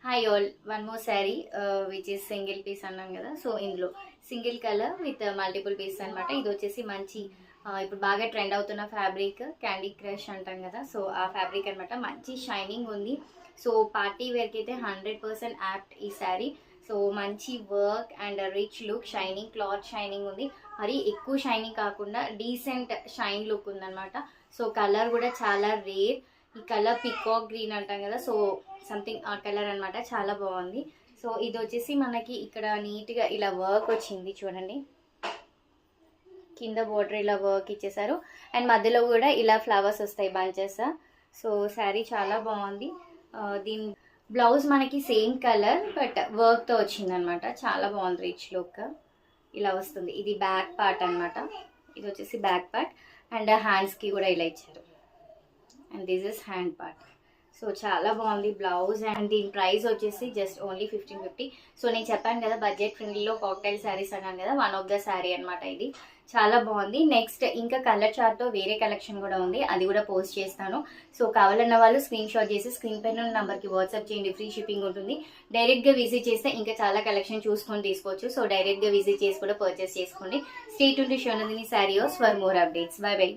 Hi all, one more sari which is single piece అన్నాం కదా. So ఇందులో single colour with multiple piece అనమాట. ఇది వచ్చేసి మంచి ఇప్పుడు బాగా ట్రెండ్ అవుతున్న ఫ్యాబ్రిక్ క్యాండీ క్రష్ అంటాం కదా. సో ఆ ఫ్యాబ్రిక్ అనమాట. మంచి షైనింగ్ ఉంది. సో పార్టీ వేర్కి అయితే 100% యాప్ట్ ఈ శారీ. సో మంచి work and rich look, shining cloth shining ఉంది. మరి ఎక్కువ షైనింగ్ కాకుండా డీసెంట్ షైన్ లుక్ ఉందన్నమాట. సో కలర్ కూడా చాలా రేర్. ఈ కలర్ పికాక్ గ్రీన్ అంటాం కదా. సో సంథింగ్ ఆ కలర్ అనమాట. చాలా బాగుంది. సో ఇది వచ్చేసి మనకి ఇక్కడ నీట్గా ఇలా వర్క్ వచ్చింది చూడండి. కింద బోర్డర్ ఇలా వర్క్ ఇచ్చేసారు అండ్ మధ్యలో కూడా ఇలా ఫ్లవర్స్ వస్తాయి బంచెస్. సో శారీ చాలా బాగుంది. దీని బ్లౌజ్ మనకి సేమ్ కలర్ బట్ వర్క్తో వచ్చింది అనమాట. చాలా బాగుంది, రిచ్ లుక్ ఇలా వస్తుంది. ఇది బ్యాక్ పార్ట్ అనమాట. ఇది వచ్చేసి బ్యాక్ పార్ట్ అండ్ హ్యాండ్స్కి కూడా ఇలా ఇచ్చారు. And this is hand part. So చాలా బాగుంది బ్లౌజ్. అండ్ దీని ప్రైస్ వచ్చేసి జస్ట్ ఓన్లీ 1550. సో నేను చెప్పాను కదా బడ్జెట్ ఫ్రెండ్లీలో కాక్టైల్ శారీస్ అన్నాను కదా, వన్ ఆఫ్ ద శారీ అనమాట ఇది. చాలా బాగుంది. నెక్స్ట్ ఇంకా కలర్ చార్ట్తో వేరే కలెక్షన్ కూడా ఉంది, అది కూడా పోస్ట్ చేస్తాను. సో కావాలన్న వాళ్ళు స్క్రీన్ షాట్ చేసి స్క్రీన్ పైన ఉన్న నెంబర్కి వాట్సాప్ చేయండి. ఫ్రీ షిప్పింగ్ ఉంటుంది. డైరెక్ట్గా విజిట్ చేస్తే ఇంకా చాలా కలెక్షన్ చూసుకొని తీసుకోవచ్చు. సో డైరెక్ట్గా విజిట్ చేసి కూడా పర్చేస్ చేసుకోండి. Stay tuned to Shonandini sari house for more updates. Bye by.